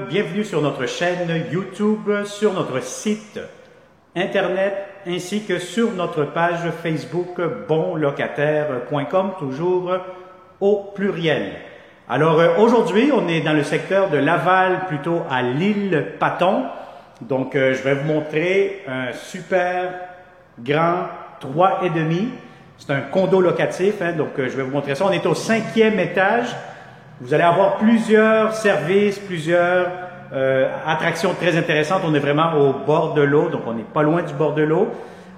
bienvenue sur notre chaîne YouTube, sur notre site internet ainsi que sur notre page Facebook bonlocataire.com, toujours au pluriel. Alors aujourd'hui, on est dans le secteur de Laval, plutôt à l'île Paton. Donc je vais vous montrer un super grand 3,5. C'est un condo locatif, donc je vais vous montrer ça. On est au 5e étage. Vous allez avoir plusieurs services, plusieurs attractions très intéressantes. On est vraiment au bord de l'eau, donc on n'est pas loin du bord de l'eau.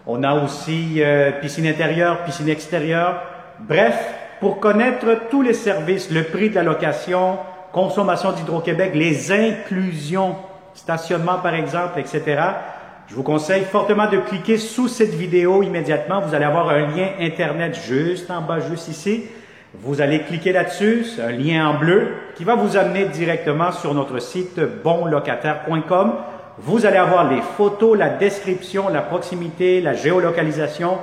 On a aussi piscine intérieure, piscine extérieure. Bref, pour connaître tous les services, le prix de la location, consommation d'Hydro-Québec, les inclusions, stationnement par exemple, etc., je vous conseille fortement de cliquer sous cette vidéo immédiatement. Vous allez avoir un lien Internet juste en bas, juste ici. Vous allez cliquer là-dessus, c'est un lien en bleu qui va vous amener directement sur notre site bonlocataire.com. Vous allez avoir les photos, la description, la proximité, la géolocalisation,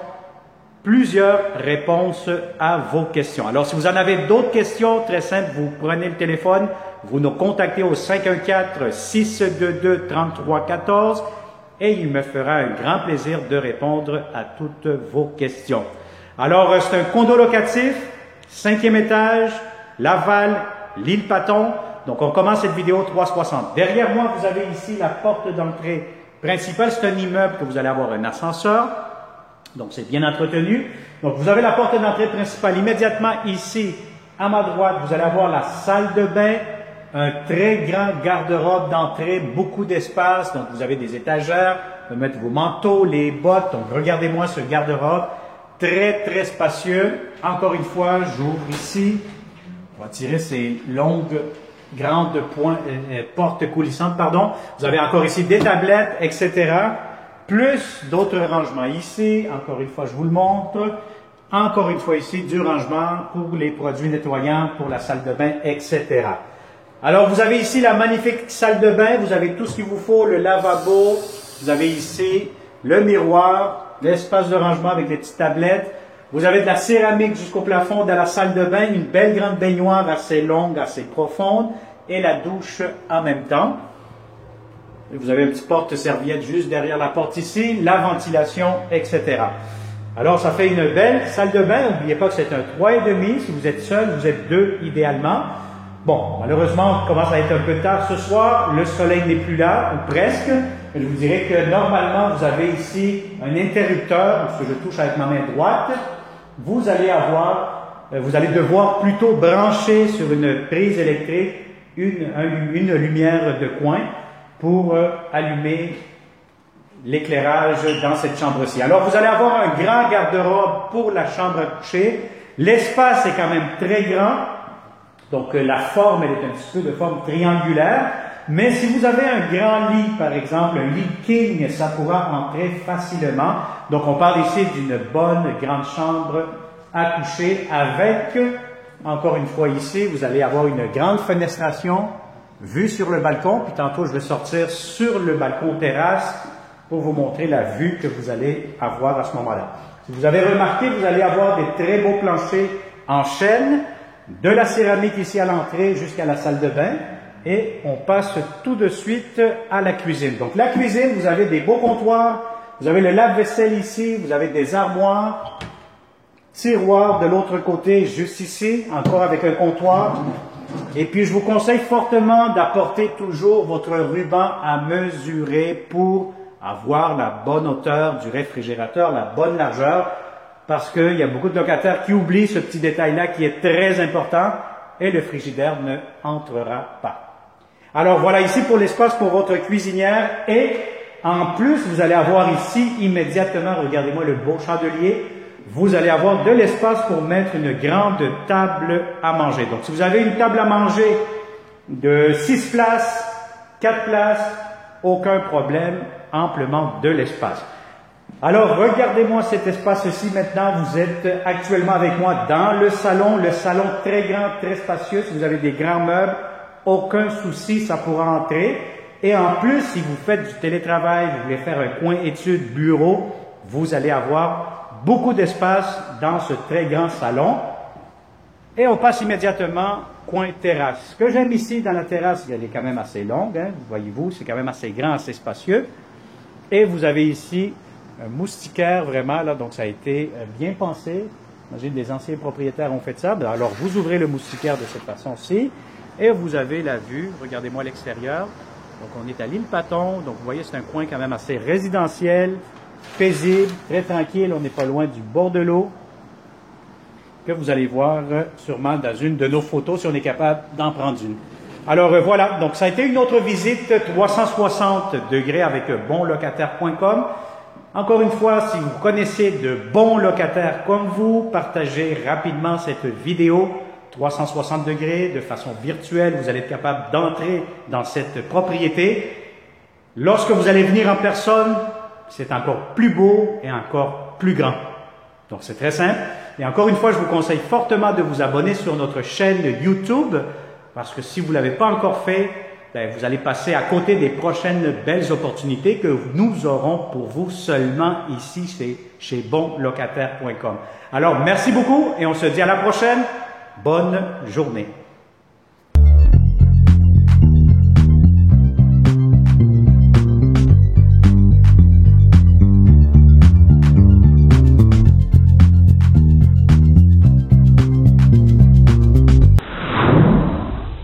plusieurs réponses à vos questions. Alors, si vous en avez d'autres questions, très simple, vous prenez le téléphone, vous nous contactez au 514-622-3314 et il me fera un grand plaisir de répondre à toutes vos questions. Alors, c'est un condo locatif, 5e étage, Laval, l'île Paton. Donc, on commence cette vidéo 360. Derrière moi, vous avez ici la porte d'entrée principale. C'est un immeuble que vous allez avoir un ascenseur. Donc, c'est bien entretenu. Donc, vous avez la porte d'entrée principale. Immédiatement ici, à ma droite, vous allez avoir la salle de bain, un très grand garde-robe d'entrée, beaucoup d'espace. Donc, vous avez des étagères, vous pouvez mettre vos manteaux, les bottes. Donc, regardez-moi ce garde-robe. Très, très spacieux. Encore une fois, j'ouvre ici. On va tirer ces longues, grandes portes coulissantes, pardon. Vous avez encore ici des tablettes, etc. Plus d'autres rangements ici. Encore une fois, je vous le montre. Encore une fois ici, du rangement pour les produits nettoyants, pour la salle de bain, etc. Alors, vous avez ici la magnifique salle de bain. Vous avez tout ce qu'il vous faut, le lavabo. Vous avez ici le miroir, l'espace de rangement avec les petites tablettes. Vous avez de la céramique jusqu'au plafond dans la salle de bain, une belle grande baignoire assez longue, assez profonde, et la douche en même temps. Et vous avez une petite porte-serviette juste derrière la porte ici, la ventilation, etc. Alors, ça fait une belle salle de bain. N'oubliez pas que c'est un 3,5. Si vous êtes seul, vous êtes deux idéalement. Bon, malheureusement, on commence à être un peu tard ce soir. Le soleil n'est plus là, ou presque. Je vous dirais que normalement, vous avez ici un interrupteur, ce que je touche avec ma main droite. Vous allez devoir plutôt brancher sur une prise électrique une lumière de coin pour allumer l'éclairage dans cette chambre-ci. Alors, vous allez avoir un grand garde-robe pour la chambre à coucher. L'espace est quand même très grand. Donc, la forme, elle est un petit peu de forme triangulaire. Mais si vous avez un grand lit, par exemple, un lit king, ça pourra entrer facilement. Donc, on parle ici d'une bonne grande chambre à coucher avec, encore une fois ici, vous allez avoir une grande fenestration vue sur le balcon. Puis tantôt, je vais sortir sur le balcon terrasse pour vous montrer la vue que vous allez avoir à ce moment-là. Si vous avez remarqué, vous allez avoir des très beaux planchers en chêne, de la céramique ici à l'entrée jusqu'à la salle de bain. Et on passe tout de suite à la cuisine. Donc la cuisine, vous avez des beaux comptoirs, vous avez le lave-vaisselle ici, vous avez des armoires, tiroirs de l'autre côté, juste ici, encore avec un comptoir. Et puis je vous conseille fortement d'apporter toujours votre ruban à mesurer pour avoir la bonne hauteur du réfrigérateur, la bonne largeur, parce qu'il y a beaucoup de locataires qui oublient ce petit détail-là qui est très important et le frigidaire ne entrera pas. Alors voilà ici pour l'espace pour votre cuisinière et en plus vous allez avoir ici immédiatement, regardez-moi le beau chandelier, vous allez avoir de l'espace pour mettre une grande table à manger. Donc si vous avez une table à manger de 6 places, 4 places, aucun problème, amplement de l'espace. Alors regardez-moi cet espace-ci maintenant, vous êtes actuellement avec moi dans le salon très grand, très spacieux, si vous avez des grands meubles, aucun souci, ça pourra entrer. Et en plus, si vous faites du télétravail, vous voulez faire un coin études, bureau, vous allez avoir beaucoup d'espace dans ce très grand salon. Et on passe immédiatement coin terrasse. Ce que j'aime ici dans la terrasse, elle est quand même assez longue, hein, voyez-vous, c'est quand même assez grand, assez spacieux. Et vous avez ici un moustiquaire vraiment, là, donc ça a été bien pensé. J'imagine les anciens propriétaires ont fait ça. Alors vous ouvrez le moustiquaire de cette façon-ci et vous avez la vue. Regardez-moi l'extérieur. Donc on est à l'île Paton, donc vous voyez c'est un coin quand même assez résidentiel, paisible, très tranquille, on n'est pas loin du bord de l'eau, que vous allez voir sûrement dans une de nos photos si on est capable d'en prendre une. Alors voilà, donc ça a été une autre visite 360 degrés avec bonlocataire.com. Encore une fois, si vous connaissez de bons locataires comme vous, partagez rapidement cette vidéo 360 degrés de façon virtuelle. Vous allez être capable d'entrer dans cette propriété. Lorsque vous allez venir en personne, c'est encore plus beau et encore plus grand. Donc c'est très simple. Et encore une fois, je vous conseille fortement de vous abonner sur notre chaîne YouTube parce que si vous ne l'avez pas encore fait, vous allez passer à côté des prochaines belles opportunités que nous aurons pour vous seulement ici chez bonlocataire.com. Alors, merci beaucoup et on se dit à la prochaine. Bonne journée.